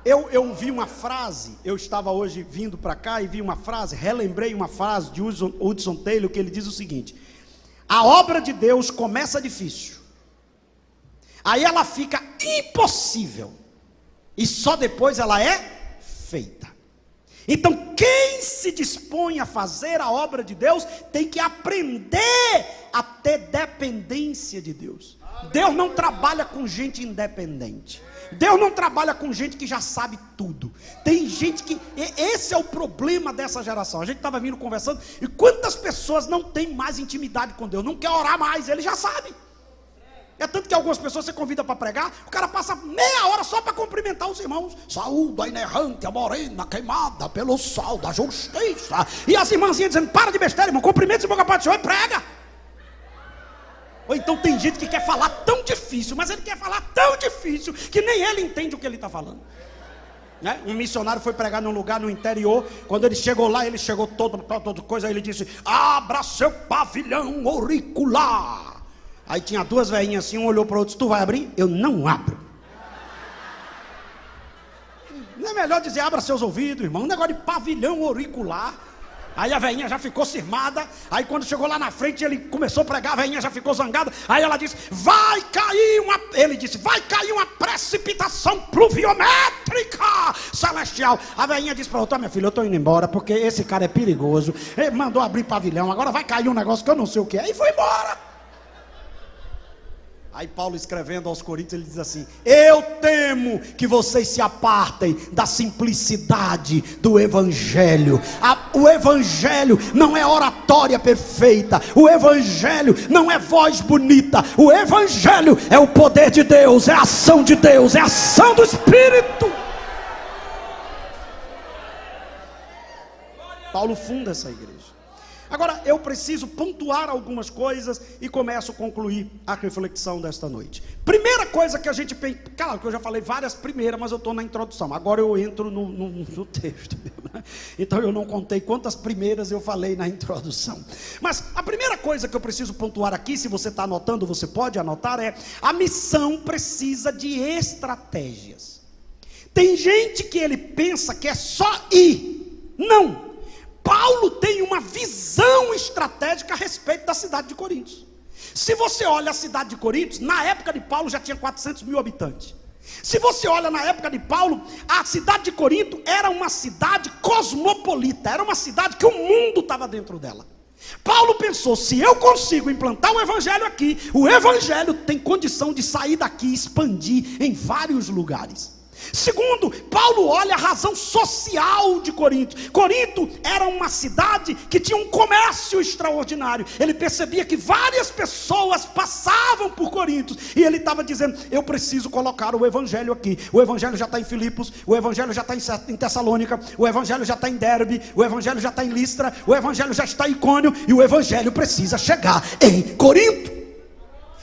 Eu vi uma frase, eu estava hoje vindo para cá e vi uma frase, relembrei uma frase de Hudson Taylor, que ele diz o seguinte: a obra de Deus começa difícil, aí ela fica impossível, e só depois ela é feita. Então quem se dispõe a fazer a obra de Deus, tem que aprender a ter dependência de Deus. Deus não trabalha com gente independente. Deus não trabalha com gente que já sabe tudo. Tem gente que, esse é o problema dessa geração. A gente estava vindo conversando, e quantas pessoas não têm mais intimidade com Deus, não quer orar mais, ele já sabe. É tanto que algumas pessoas você convida para pregar, o cara passa meia hora só para cumprimentar os irmãos. Saúde a inerrante, a morena, queimada pelo sol da justiça. E as irmãzinhas dizendo: para de besteira, irmão, cumprimenta esse boca para o Senhor e prega. Ou então tem gente que quer falar tão difícil, mas ele quer falar tão difícil que nem ele entende o que ele está falando, né? Um missionário foi pregar num lugar no interior. Quando ele chegou lá, ele chegou todo coisa, aí ele disse: abra seu pavilhão auricular. Aí tinha duas velhinhas assim, um olhou para o outro: tu vai abrir? Eu não abro. Não é melhor dizer abra seus ouvidos, irmão? Um negócio de pavilhão auricular. Aí a velhinha já ficou cismada. Aí quando chegou lá na frente, ele começou a pregar, a velhinha já ficou zangada. Aí ela disse: vai cair uma... Ele disse: vai cair uma precipitação pluviométrica celestial. A velhinha disse para outra: minha filha, eu estou indo embora, porque esse cara é perigoso. Ele mandou abrir pavilhão, agora vai cair um negócio que eu não sei o que é. E foi embora. Aí Paulo, escrevendo aos Coríntios, ele diz assim: eu temo que vocês se apartem da simplicidade do Evangelho. O Evangelho não é oratória perfeita, o Evangelho não é voz bonita, o Evangelho é o poder de Deus, é a ação de Deus, é a ação do Espírito. Paulo funda essa igreja. Agora eu preciso pontuar algumas coisas e começo a concluir a reflexão desta noite. Primeira coisa que a gente pensa, claro que eu já falei várias primeiras, mas eu estou na introdução, agora eu entro no texto, né? Então eu não contei quantas primeiras eu falei na introdução. Mas a primeira coisa que eu preciso pontuar aqui, se você está anotando, você pode anotar, é: a missão precisa de estratégias. Tem gente que ele pensa que é só ir. Não. Paulo tem uma visão estratégica a respeito da cidade de Corinto. Se você olha a cidade de Corinto, na época de Paulo já tinha 400 mil habitantes. Se você olha na época de Paulo, a cidade de Corinto era uma cidade cosmopolita, era uma cidade que o mundo estava dentro dela. Paulo pensou: se eu consigo implantar o Evangelho aqui, o Evangelho tem condição de sair daqui e expandir em vários lugares. Segundo, Paulo olha a razão social de Corinto. Corinto era uma cidade que tinha um comércio extraordinário. Ele percebia que várias pessoas passavam por Corinto, e ele estava dizendo: eu preciso colocar o Evangelho aqui. O Evangelho já está em Filipos, o Evangelho já está em Tessalônica, o Evangelho já está em Derbe, o Evangelho já está em Listra, o Evangelho já está em Icônio, e o Evangelho precisa chegar em Corinto.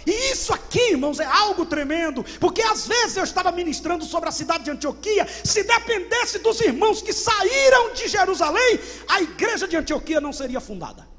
E isso aqui, irmãos, é algo tremendo, porque às vezes eu estava ministrando sobre a cidade de Antioquia. Se dependesse dos irmãos que saíram de Jerusalém, a igreja de Antioquia não seria fundada.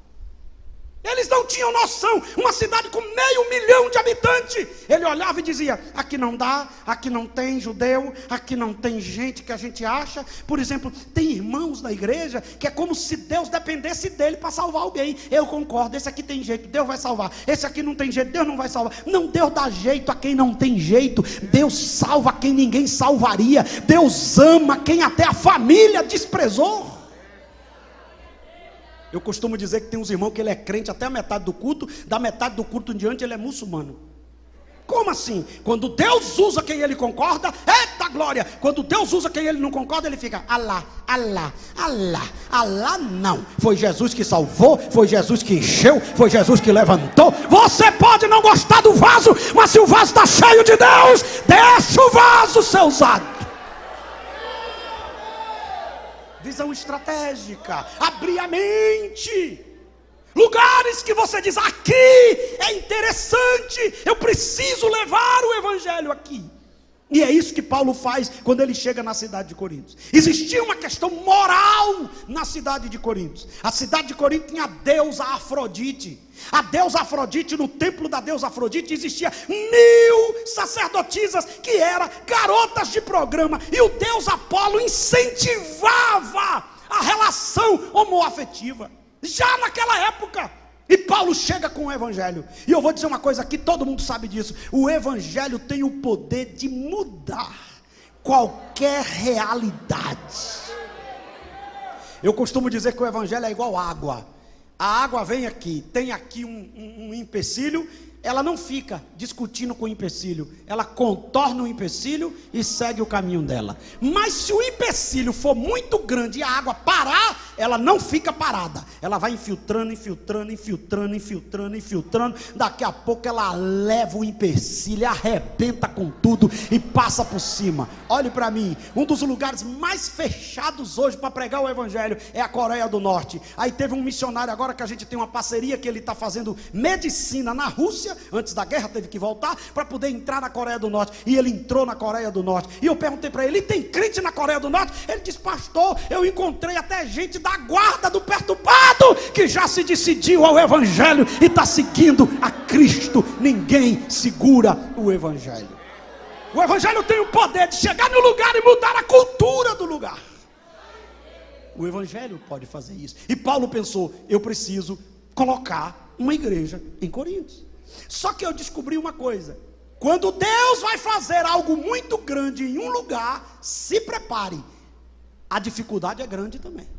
Eles não tinham noção, uma cidade com 500 mil de habitantes. Ele olhava e dizia: aqui não dá, aqui não tem judeu, aqui não tem gente que a gente acha. Por exemplo, tem irmãos na igreja que é como se Deus dependesse dele para salvar alguém. Eu concordo, esse aqui tem jeito, Deus vai salvar. Esse aqui não tem jeito, Deus não vai salvar. Não, Deus dá jeito a quem não tem jeito. Deus salva quem ninguém salvaria. Deus ama quem até a família desprezou. Eu costumo dizer que tem uns irmãos que ele é crente até a metade do culto, da metade do culto em diante ele é muçulmano. Como assim? Quando Deus usa quem ele concorda, eita glória! Quando Deus usa quem ele não concorda, ele fica: Alá, Alá, Alá, Alá não. Foi Jesus que salvou, foi Jesus que encheu, foi Jesus que levantou. Você pode não gostar do vaso, mas se o vaso está cheio de Deus, deixa o vaso ser usado. Visão estratégica, abrir a mente. Lugares que você diz: aqui é interessante, eu preciso levar o Evangelho aqui. E é isso que Paulo faz quando ele chega na cidade de Corinto. Existia uma questão moral na cidade de Corinto. A cidade de Corinto tinha a deusa Afrodite. A deusa Afrodite, no templo da deusa Afrodite, existia 1000 sacerdotisas que eram garotas de programa. E o deus Apolo incentivava a relação homoafetiva. Já naquela época. E Paulo chega com o evangelho. E eu vou dizer uma coisa aqui, todo mundo sabe disso. O evangelho tem o poder de mudar qualquer realidade. Eu costumo dizer que o evangelho é igual água. A água vem aqui, tem aqui um empecilho. Ela não fica discutindo com o empecilho, ela contorna o empecilho e segue o caminho dela. Mas se o empecilho for muito grande e a água parar, ela não fica parada. Ela vai infiltrando, infiltrando, infiltrando, infiltrando, infiltrando. Daqui a pouco ela leva o empecilho, arrebenta com tudo e passa por cima. Olhe para mim, um dos lugares mais fechados hoje para pregar o evangelho é a Coreia do Norte. Aí teve um missionário agora que a gente tem uma parceria, que ele está fazendo medicina na Rússia. Antes da guerra teve que voltar para poder entrar na Coreia do Norte. E ele entrou na Coreia do Norte. E eu perguntei para ele: tem crente na Coreia do Norte? Ele disse: pastor, eu encontrei até gente da guarda do perturbado que já se decidiu ao evangelho e está seguindo a Cristo. Ninguém segura o evangelho. O evangelho tem o poder de chegar no lugar e mudar a cultura do lugar. O evangelho pode fazer isso. E Paulo pensou: eu preciso colocar uma igreja em Corinto. Só que eu descobri uma coisa: quando Deus vai fazer algo muito grande em um lugar, se prepare, a dificuldade é grande também.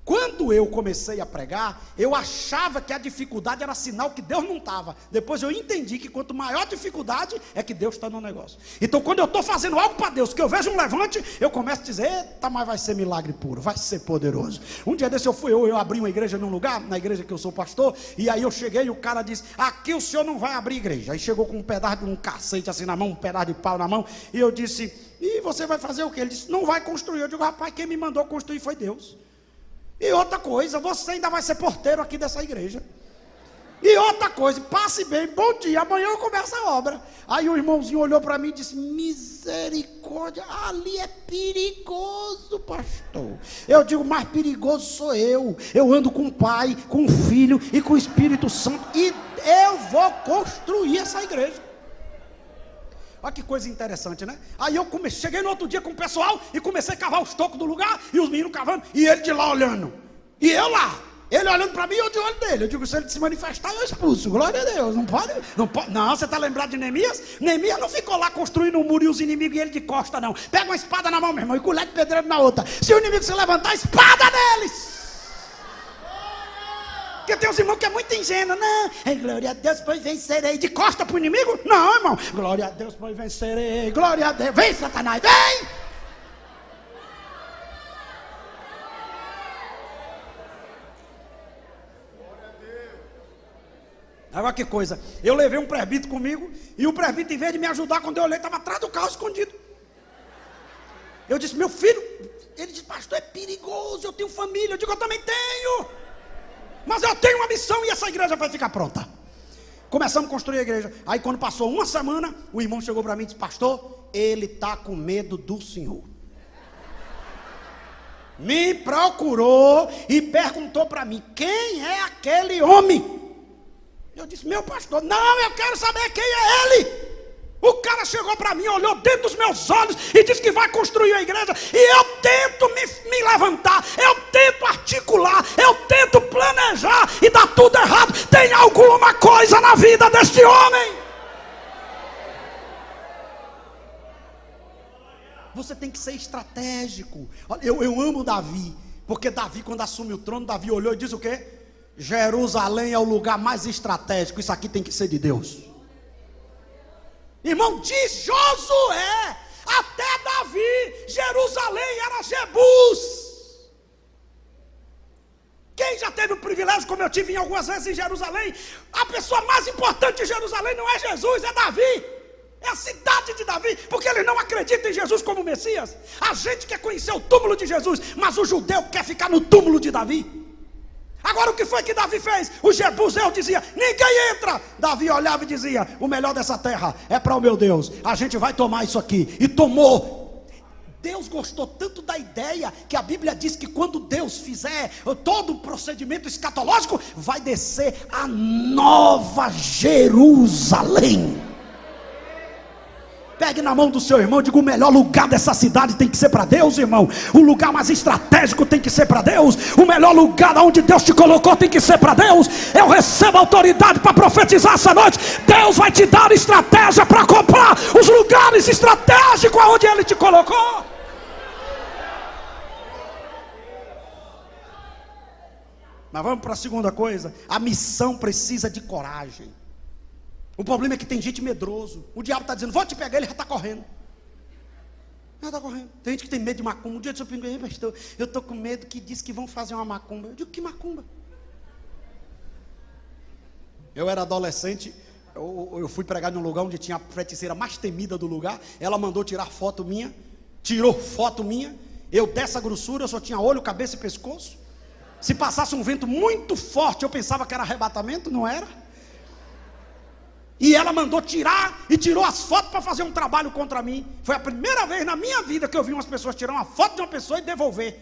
Quando eu comecei a pregar, eu achava que a dificuldade era sinal que Deus não estava. Depois eu entendi que quanto maior a dificuldade, é que Deus está no negócio. Então quando eu estou fazendo algo para Deus, que eu vejo um levante, eu começo a dizer: eita, mas vai ser milagre puro, vai ser poderoso. Um dia desse eu abri uma igreja num lugar, na igreja que eu sou pastor, e aí eu cheguei e o cara disse: aqui o senhor não vai abrir igreja. Aí chegou com um pedaço de um cacete assim na mão, um pedaço de pau na mão, e eu disse: e você vai fazer o quê? Ele disse: não vai construir. Eu digo: rapaz, quem me mandou construir foi Deus. E outra coisa, você ainda vai ser porteiro aqui dessa igreja. E outra coisa, passe bem, bom dia, amanhã eu começo a obra. Aí o irmãozinho olhou para mim e disse: misericórdia, ali é perigoso, pastor. Eu digo: mais perigoso sou eu. Eu ando com o Pai, com o Filho e com o Espírito Santo, e eu vou construir essa igreja. Olha que coisa interessante, né? Aí eu cheguei no outro dia com o pessoal e comecei a cavar os tocos do lugar, e os meninos cavando, e ele de lá olhando, e eu lá, ele olhando para mim e eu de olho dele. Eu digo: se ele se manifestar, eu expulso. Glória a Deus. Não pode. Não, você está lembrado de Neemias? Neemias não ficou lá construindo um muro e os inimigos e ele de costa, não. Pega uma espada na mão, meu irmão, e colete de pedreiro na outra. Se o inimigo se levantar, espada neles. Porque tem uns irmãos que é muito ingênuo. Não, glória a Deus, pois vencerei. De costa para o inimigo? Não, irmão. Glória a Deus, pois vencerei. Glória a Deus. Vem, Satanás, vem. Agora que coisa. Eu levei um presbítero comigo, e o presbítero, em vez de me ajudar, quando eu olhei, estava atrás do carro escondido. Eu disse: meu filho. Ele disse: pastor, é perigoso, eu tenho família. Eu digo: eu também tenho. Mas eu tenho uma missão e essa igreja vai ficar pronta. Começamos a construir a igreja. Aí quando passou uma semana, o irmão chegou para mim e disse: pastor, ele está com medo do senhor. Me procurou e perguntou para mim: quem é aquele homem? Eu disse: meu pastor. Não, eu quero saber quem é ele. O cara chegou para mim, olhou dentro dos meus olhos e disse que vai construir a igreja. E eu tento me levantar, eu tento articular, eu tento planejar e dá tudo errado. Tem alguma coisa na vida deste homem. Você tem que ser estratégico. Eu amo Davi, porque Davi, quando assume o trono, Davi olhou e disse o quê? Jerusalém é o lugar mais estratégico, isso aqui tem que ser de Deus. Irmão, diz Josué, até Davi, Jerusalém era Jebus. Quem já teve o privilégio, como eu tive em algumas vezes em Jerusalém, a pessoa mais importante em Jerusalém não é Jesus, é Davi. É a cidade de Davi, porque eles não acreditam em Jesus como Messias. A gente quer conhecer o túmulo de Jesus, mas o judeu quer ficar no túmulo de Davi. Agora o que foi que Davi fez? O Jebuseu dizia, ninguém entra. Davi olhava e dizia, o melhor dessa terra é para o meu Deus, a gente vai tomar isso aqui. E tomou. Deus gostou tanto da ideia, que a Bíblia diz que quando Deus fizer todo o procedimento escatológico, vai descer a Nova Jerusalém. Pegue na mão do seu irmão e diga, o melhor lugar dessa cidade tem que ser para Deus, irmão. O lugar mais estratégico tem que ser para Deus. O melhor lugar onde Deus te colocou tem que ser para Deus. Eu recebo autoridade para profetizar essa noite. Deus vai te dar estratégia para comprar os lugares estratégicos onde Ele te colocou. Mas vamos para a segunda coisa. A missão precisa de coragem. O problema é que tem gente medroso. O diabo está dizendo, vou te pegar, ele já está correndo. Já está correndo. Tem gente que tem medo de macumba. Um dia eu disse, pastor, eu estou com medo que diz que vão fazer uma macumba. Eu digo, que macumba? Eu era adolescente, eu fui pregar num lugar onde tinha a feiticeira mais temida do lugar. Ela mandou tirar foto minha, tirou foto minha. Eu dessa grossura, eu só tinha olho, cabeça e pescoço. Se passasse um vento muito forte, eu pensava que era arrebatamento, não era. E ela mandou tirar e tirou as fotos para fazer um trabalho contra mim. Foi a primeira vez na minha vida que eu vi umas pessoas tirar uma foto de uma pessoa e devolver.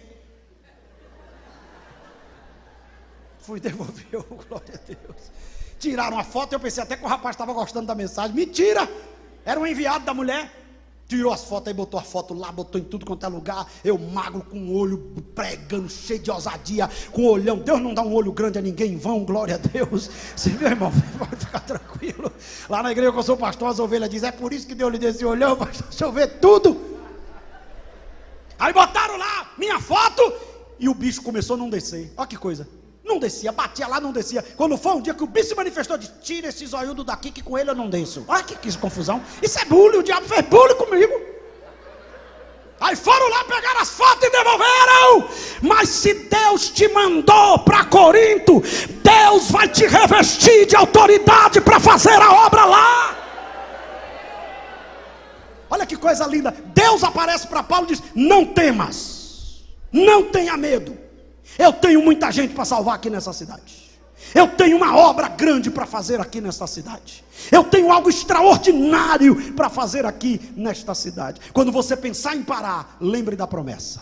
Fui devolver, oh, glória a Deus. Tiraram a foto, eu pensei até que o rapaz estava gostando da mensagem. Mentira! Era um enviado da mulher. Tirou as fotos aí, botou a foto lá, botou em tudo quanto é lugar. Eu magro com o olho pregando, cheio de ousadia, com o olhão. Deus não dá um olho grande a ninguém em vão, glória a Deus. Você viu, irmão? Pode ficar tranquilo. Lá na igreja que eu sou pastor, as ovelhas dizem, é por isso que Deus lhe deu esse olhão, pastor, deixa eu ver tudo. Aí botaram lá minha foto e o bicho começou a não descer. Olha que coisa. Não descia, batia lá, não descia. Quando foi um dia que o bicho se manifestou, disse, tira esse zoiudo daqui que com ele eu não desço. Olha que confusão. Isso é bullying, o diabo fez bullying comigo. Aí foram lá, pegaram as fotos e devolveram. Mas se Deus te mandou para Corinto, Deus vai te revestir de autoridade para fazer a obra lá. Olha que coisa linda. Deus aparece para Paulo e diz, não temas, não tenha medo. Eu tenho muita gente para salvar aqui nessa cidade. Eu tenho uma obra grande para fazer aqui nesta cidade. Eu tenho algo extraordinário para fazer aqui nesta cidade. Quando você pensar em parar, lembre da promessa.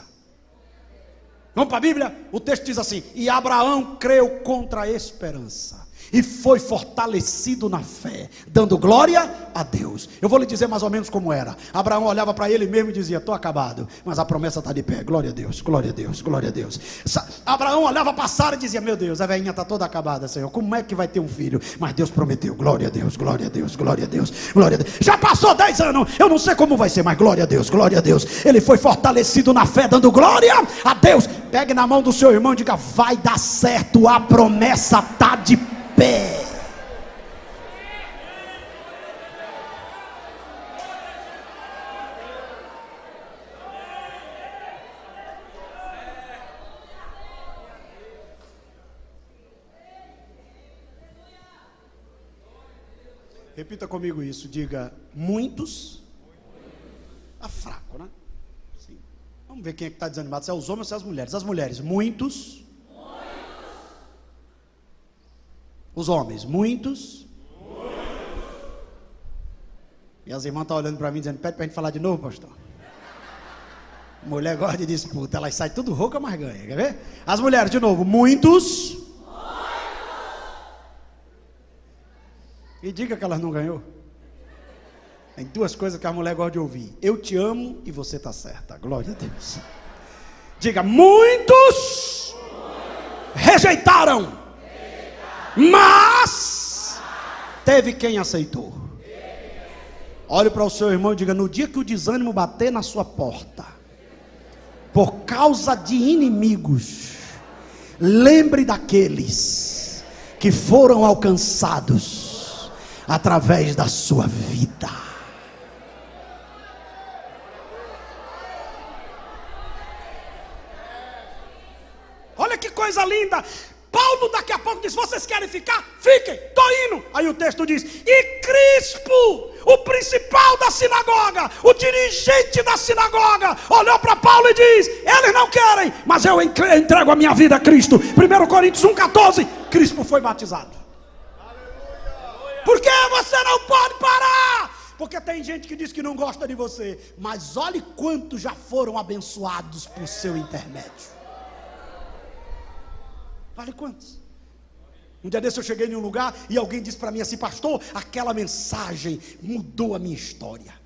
Vamos para a Bíblia? O texto diz assim, e Abraão creu contra a esperança e foi fortalecido na fé, dando glória a Deus. Eu vou lhe dizer mais ou menos como era. Abraão olhava para ele mesmo e dizia, estou acabado, mas a promessa está de pé, glória a Deus, glória a Deus, glória a Deus. Abraão olhava para Sara e dizia, meu Deus, a velhinha está toda acabada, Senhor, como é que vai ter um filho? Mas Deus prometeu, glória a Deus, glória a Deus, glória a Deus, glória a Deus. Já passou 10 anos, eu não sei como vai ser, mas glória a Deus, glória a Deus. Ele foi fortalecido na fé, dando glória a Deus. Pegue na mão do seu irmão e diga, vai dar certo, a promessa está de pé. Repita comigo isso, diga, muitos. Tá fraco, né? Sim. Vamos ver quem é que está desanimado, se é os homens ou se é as mulheres. As mulheres, muitos. Os homens, muitos. E as irmãs estão olhando para mim dizendo, pede para a gente falar de novo, pastor. Mulher gosta de disputa, elas saem tudo rouca, mas ganha, quer ver? As mulheres, de novo, muitos. E diga que elas não ganhou. Tem duas coisas que a mulher gosta de ouvir, eu te amo e você está certa, glória a Deus. Diga, muitos rejeitaram, mas teve quem aceitou. Olhe para o seu irmão e diga, no dia que o desânimo bater na sua porta, por causa de inimigos, lembre daqueles que foram alcançados através da sua vida. Olha que coisa linda. Paulo daqui a pouco diz, vocês querem ficar? Fiquem, estou indo. Aí o texto diz, e Crispo o principal da sinagoga, o dirigente da sinagoga, olhou para Paulo e diz: eles não querem, mas eu entrego a minha vida a Cristo. 1 Coríntios 1,14, Crispo foi batizado. Por que você não pode parar? Porque tem gente que diz que não gosta de você, mas olhe quantos já foram abençoados por seu intermédio. Olha quantos. Um dia desse eu cheguei em um lugar e alguém disse para mim assim: pastor, aquela mensagem mudou a minha história.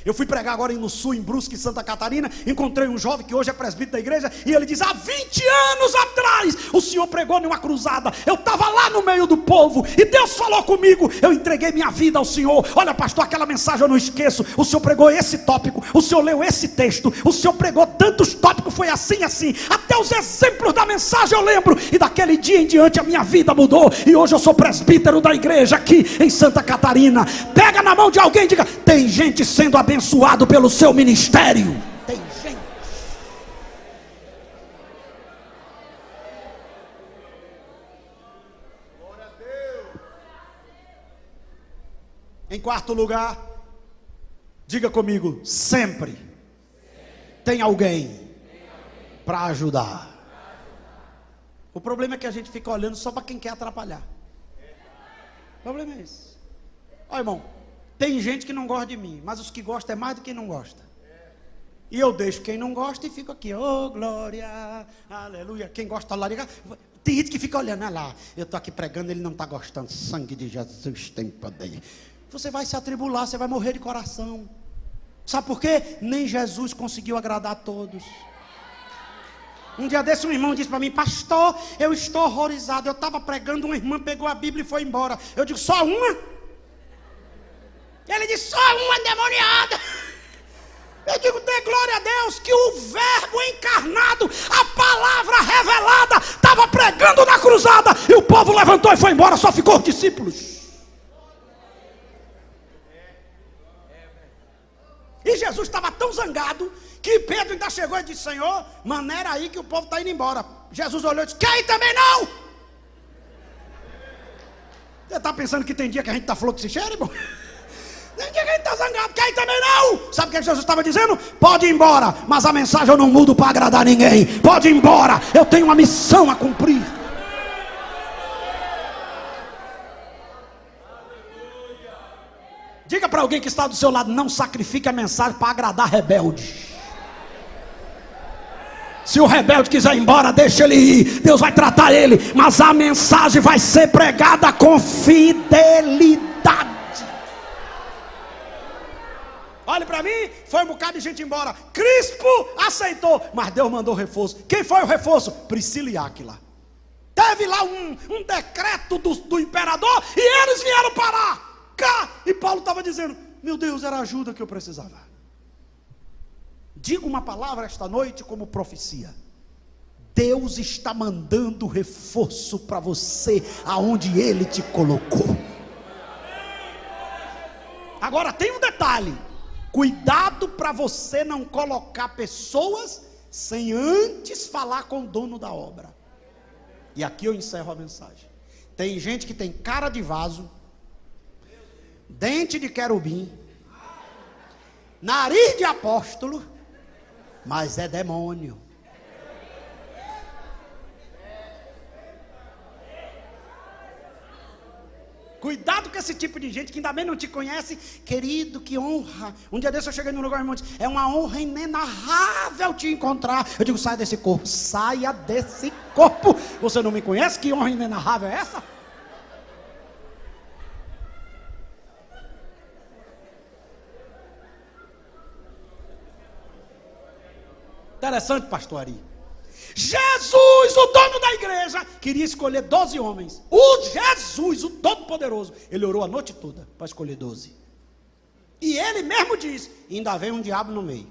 Eu fui pregar agora no sul, em Brusque, Santa Catarina. Encontrei um jovem que hoje é presbítero da igreja. E ele diz: há 20 anos atrás o senhor pregou numa cruzada. Eu estava lá no meio do povo e Deus falou comigo. Eu entreguei minha vida ao senhor. Olha, pastor, aquela mensagem eu não esqueço. O senhor pregou esse tópico, o senhor leu esse texto, o senhor pregou tantos tópicos, foi assim, assim. Até os exemplos da mensagem eu lembro. E daquele dia em diante a minha vida mudou. E hoje eu sou presbítero da igreja aqui em Santa Catarina. Pega na mão de alguém e diga: tem gente sendo abençoado pelo seu ministério. Tem gente. Glória a Deus. Em quarto lugar, diga comigo: sempre tem alguém para ajudar. O problema é que a gente fica olhando só para quem quer atrapalhar. O problema é esse. Olha, irmão, tem gente que não gosta de mim, mas os que gostam é mais do que não gosta. E eu deixo quem não gosta e fico aqui: oh glória, aleluia. Quem gosta lá, tem gente que fica olhando: olha lá, eu estou aqui pregando, ele não está gostando. Sangue de Jesus tem poder. Você vai se atribular, você vai morrer de coração. Sabe por quê? Nem Jesus conseguiu agradar a todos. Um dia desse um irmão disse para mim: pastor, eu estou horrorizado. Eu estava pregando, uma irmã pegou a Bíblia e foi embora. Eu digo: só uma? Ele disse: só uma endemoniada. Eu digo: dê glória a Deus que o verbo encarnado, a palavra revelada, estava pregando na cruzada e o povo levantou e foi embora, só ficou os discípulos. E Jesus estava tão zangado que Pedro ainda chegou e disse: Senhor, maneira aí que o povo está indo embora. Jesus olhou e disse: quer ir também não? Você está pensando que tem dia que a gente está fluxicheiro, irmão? Tem dia que a gente está zangado, quer ir também não? Sabe o que Jesus estava dizendo? Pode ir embora, mas a mensagem eu não mudo para agradar ninguém. Pode ir embora, eu tenho uma missão a cumprir. Diga para alguém que está do seu lado: não sacrifique a mensagem para agradar rebelde. Se o rebelde quiser ir embora, deixa ele ir, Deus vai tratar ele, mas a mensagem vai ser pregada com fidelidade. Olhe para mim, foi um bocado de gente embora. Crispo aceitou, mas Deus mandou reforço. Quem foi o reforço? Priscila e Áquila. Teve lá um decreto do imperador e eles vieram parar cá. E Paulo estava dizendo: meu Deus, era a ajuda que eu precisava. Diga uma palavra esta noite como profecia: Deus está mandando reforço para você aonde Ele te colocou. Agora tem um detalhe: cuidado para você não colocar pessoas sem antes falar com o dono da obra. E aqui eu encerro a mensagem. Tem gente que tem cara de vaso, dente de querubim, nariz de apóstolo, mas é demônio. Cuidado com esse tipo de gente que ainda bem não te conhece. Querido, que honra. Um dia desse eu cheguei num lugar, irmão, disse: é uma honra inenarrável te encontrar. Eu digo: saia desse corpo. Saia desse corpo. Você não me conhece? Que honra inenarrável é essa? Interessante, pastor Ari. Jesus, o dono da igreja, queria escolher 12 homens. O Jesus, o Todo-Poderoso, ele orou a noite toda para escolher 12. E ele mesmo diz: ainda vem um diabo no meio.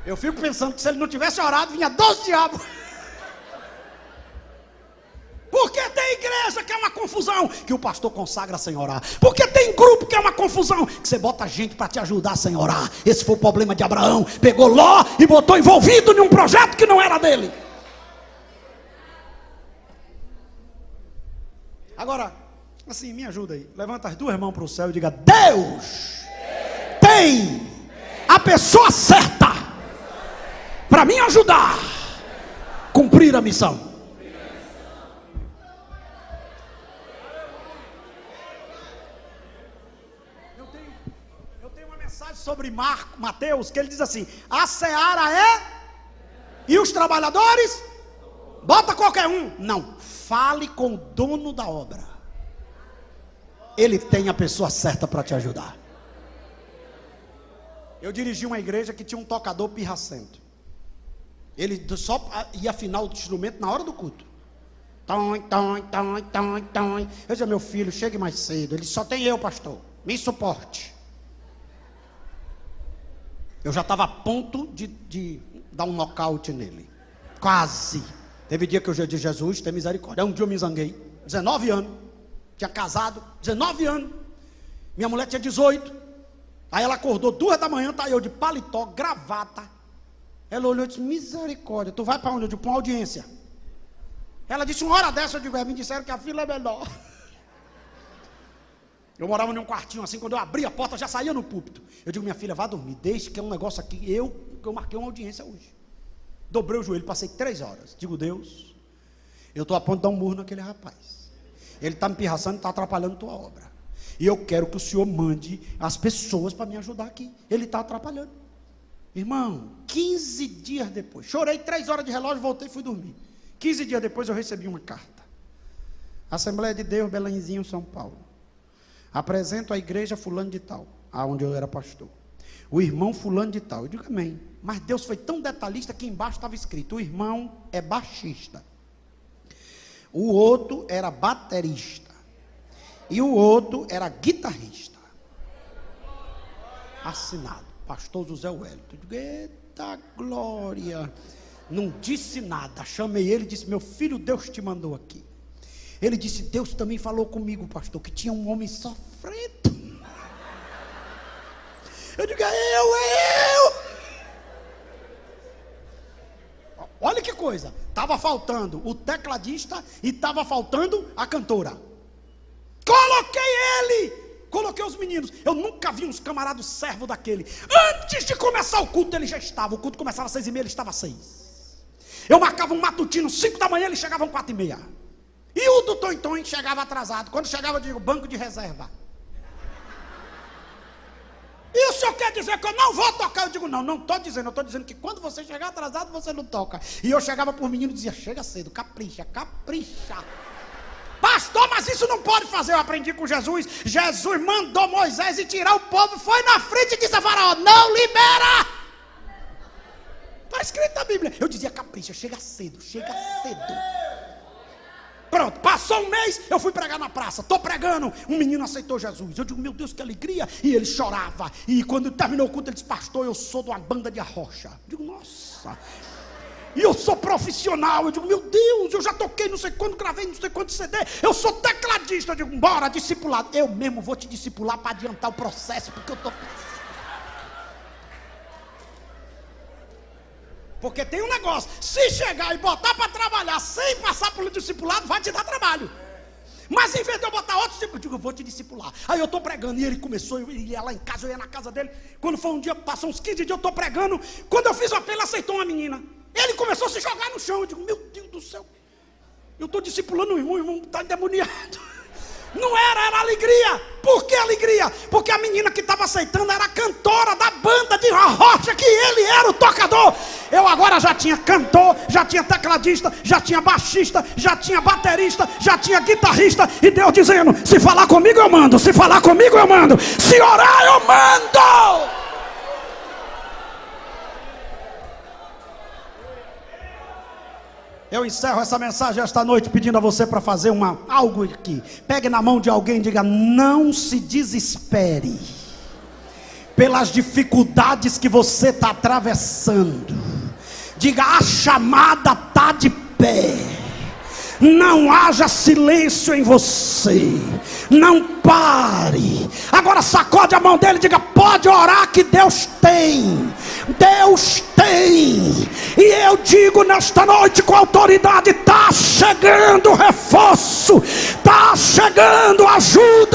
Eu fico pensando que se ele não tivesse orado, vinha 12 diabos. Porque tem igreja que é uma confusão, que o pastor consagra sem orar. Porque tem grupo que é uma confusão, que você bota gente para te ajudar sem orar. Esse foi o problema de Abraão. Pegou Ló e botou envolvido em um projeto que não era dele. Agora, Assim, me ajuda aí. Levanta as duas mãos para o céu e diga: Deus tem a pessoa certa para me ajudar a cumprir a missão. Eu tenho uma mensagem sobre Mateus, que ele diz assim: a seara é, e os trabalhadores, bota qualquer um. Não, fale com o dono da obra. Ele tem a pessoa certa para te ajudar. Eu dirigi uma igreja que tinha um tocador pirracento. Ele só ia afinar o instrumento na hora do culto. Eu dizia: meu filho, chegue mais cedo. Ele: só tem eu, pastor, me suporte. Eu já estava a ponto de dar um nocaute nele. Quase. Teve dia que eu disse: Jesus, tem misericórdia. Um dia eu me zanguei. 19 anos. Tinha casado. 19 anos. Minha mulher tinha 18. Aí ela acordou 2 da manhã, tá eu de paletó, gravata. Ela olhou e disse: misericórdia, tu vai para onde? Eu disse: para uma audiência. Ela disse: uma hora dessa, eu digo: me disseram que a fila é menor. Eu morava num quartinho assim, quando eu abri a porta, já saía no púlpito. Eu digo: minha filha, vá dormir, deixe que é um negócio aqui, eu marquei uma audiência hoje. Dobrei o joelho, passei 3 horas. Digo: Deus, eu estou a ponto de dar um murro naquele rapaz. Ele está me pirraçando e está atrapalhando a tua obra. E eu quero que o Senhor mande as pessoas para me ajudar aqui. Ele está atrapalhando. Irmão, 15 dias depois, chorei 3 horas de relógio, voltei e fui dormir. 15 dias depois eu recebi uma carta. Assembleia de Deus, Belenzinho, São Paulo. Apresento a igreja fulano de tal, aonde eu era pastor. O irmão fulano de tal. Eu digo: amém. Mas Deus foi tão detalhista que embaixo estava escrito: o irmão é baixista. O outro era baterista. E o outro era guitarrista. Assinado: pastor José Wellington. Eu digo: eita glória. Não disse nada. Chamei ele e disse: meu filho, Deus te mandou aqui. Ele disse: Deus também falou comigo, pastor, que tinha um homem sofrendo. Eu digo: eu. Olha que coisa. Estava faltando o tecladista e estava faltando a cantora. Coloquei os meninos. Eu nunca vi uns camaradas servos daquele. Antes de começar o culto, ele já estava. O culto começava às 6h30, ele estava às 6. Eu marcava um matutino 5 da manhã, eles chegavam 4h30. E o do Tonton chegava atrasado. Quando chegava, eu digo: banco de reserva. E o senhor quer dizer que eu não vou tocar? Eu digo: não estou dizendo. Eu estou dizendo que quando você chegar atrasado, você não toca. E eu chegava por menino e dizia: chega cedo, capricha. Pastor, mas isso não pode fazer. Eu aprendi com Jesus. Jesus mandou Moisés ir tirar o povo. Foi na frente e disse a Faraó: não libera. Está escrito na Bíblia. Eu dizia: capricha, chega cedo. Pronto, passou um mês, eu fui pregar na praça. Estou pregando, um menino aceitou Jesus. Eu digo: meu Deus, que alegria. E ele chorava. E quando terminou o culto, ele disse: pastor, eu sou de uma banda de arrocha. Eu digo: nossa. E eu sou profissional. Eu digo: meu Deus, eu já toquei não sei quando, gravei não sei quanto CD. Eu sou tecladista. Eu digo: bora, discipulado. Eu mesmo vou te discipular para adiantar o processo, porque eu estou... Porque tem um negócio: se chegar e botar para trabalhar sem passar pelo discipulado, vai te dar trabalho. Mas em vez de eu botar outro tipo, eu digo: eu vou te discipular. Aí eu estou pregando, e ele começou, eu ia lá em casa, eu ia na casa dele. Quando foi um dia, passou uns 15 dias, eu estou pregando. Quando eu fiz o apelo, aceitou uma menina. Ele começou a se jogar no chão. Eu digo: meu Deus do céu, eu estou discipulando o irmão está endemoniado. Não era alegria. Por que alegria? Porque a menina que estava aceitando era a cantora da banda de arrocha, que ele era o tocador. Eu agora já tinha cantor, já tinha tecladista, já tinha baixista, já tinha baterista, já tinha guitarrista. E Deus dizendo: se falar comigo eu mando, se falar comigo eu mando, se orar eu mando. Eu encerro essa mensagem esta noite pedindo a você para fazer algo aqui. Pegue na mão de alguém e diga: não se desespere pelas dificuldades que você está atravessando. Diga: a chamada está de pé. Não haja silêncio em você. Não pare. Agora sacode a mão dele e diga: pode orar que Deus tem. Deus tem. E eu digo nesta noite com autoridade: está chegando reforço, está chegando ajuda.